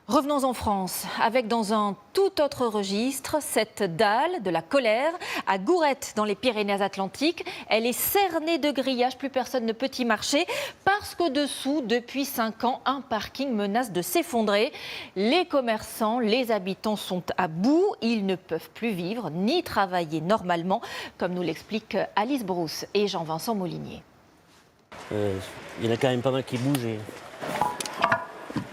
Revenons en France, avec dans un tout autre registre, cette dalle de la colère à Gourette dans les Pyrénées-Atlantiques. Elle est cernée de grillages, plus personne ne peut y marcher parce qu'au-dessous, depuis 5 ans, un parking menace de s'effondrer. Les commerçants, les habitants sont à bout, ils ne peuvent plus vivre ni travailler normalement, comme nous l'expliquent Alice Brousse et Jean-Vincent Molinier. Il y en a quand même pas mal qui bougent.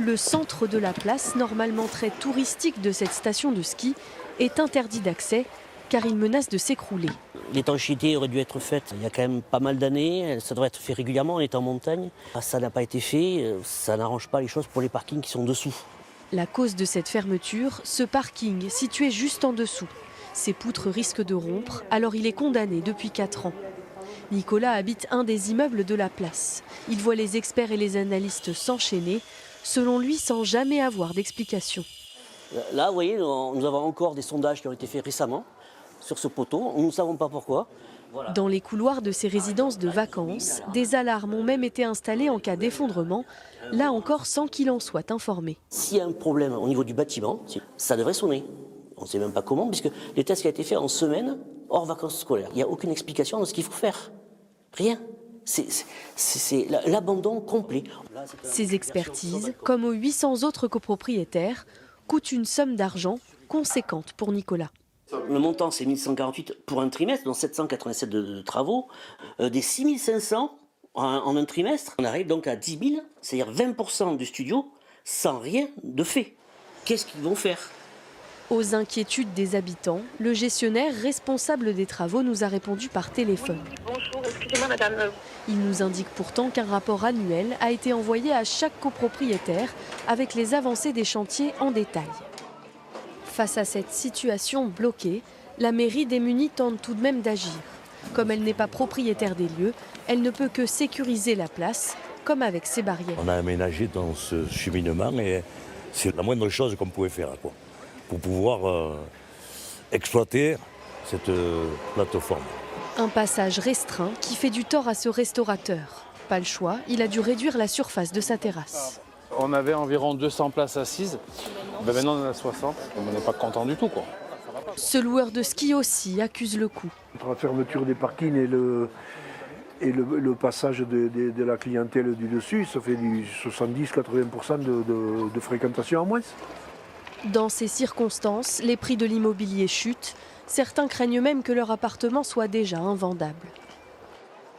Le centre de la place, normalement très touristique de cette station de ski, est interdit d'accès car il menace de s'écrouler. L'étanchéité aurait dû être faite il y a quand même pas mal d'années. Ça devrait être fait régulièrement, on est en montagne. Ça n'a pas été fait, ça n'arrange pas les choses pour les parkings qui sont dessous. La cause de cette fermeture, ce parking situé juste en dessous. Ses poutres risquent de rompre, alors il est condamné depuis 4 ans. Nicolas habite un des immeubles de la place. Il voit les experts et les analystes s'enchaîner, selon lui sans jamais avoir d'explication. Là, vous voyez, nous avons encore des sondages qui ont été faits récemment sur ce poteau. Nous ne savons pas pourquoi. Voilà. Dans les couloirs de ces résidences de vacances, des alarmes ont même été installées en cas d'effondrement, là encore sans qu'il en soit informé. S'il y a un problème au niveau du bâtiment, ça devrait sonner. On ne sait même pas comment, puisque les tests qui ont été faits en semaine, hors vacances scolaires. Il n'y a aucune explication de ce qu'il faut faire. Rien. C'est l'abandon complet. Ces expertises, comme aux 800 autres copropriétaires, coûtent une somme d'argent conséquente pour Nicolas. Le montant, c'est 1148 pour un trimestre, dont 787 de travaux, des 6500 en un trimestre. On arrive donc à 10 000, c'est-à-dire 20% du studio, sans rien de fait. Qu'est-ce qu'ils vont faire ? Aux inquiétudes des habitants, le gestionnaire responsable des travaux nous a répondu par téléphone. Oui, bonjour, excusez-moi madame. Il nous indique pourtant qu'un rapport annuel a été envoyé à chaque copropriétaire avec les avancées des chantiers en détail. Face à cette situation bloquée, la mairie démunie tente tout de même d'agir. Comme elle n'est pas propriétaire des lieux, elle ne peut que sécuriser la place, comme avec ces barrières. On a aménagé dans ce cheminement et c'est la moindre chose qu'on pouvait faire, quoi, pour pouvoir exploiter cette plateforme. Un passage restreint qui fait du tort à ce restaurateur. Pas le choix, il a dû réduire la surface de sa terrasse. On avait environ 200 places assises, maintenant on en a 60, on n'est pas content du tout, quoi. Ce loueur de ski aussi accuse le coup. Entre la fermeture des parkings et le passage de la clientèle du dessus, ça fait du 70-80% de fréquentation en moins. Dans ces circonstances, les prix de l'immobilier chutent. Certains craignent même que leur appartement soit déjà invendable.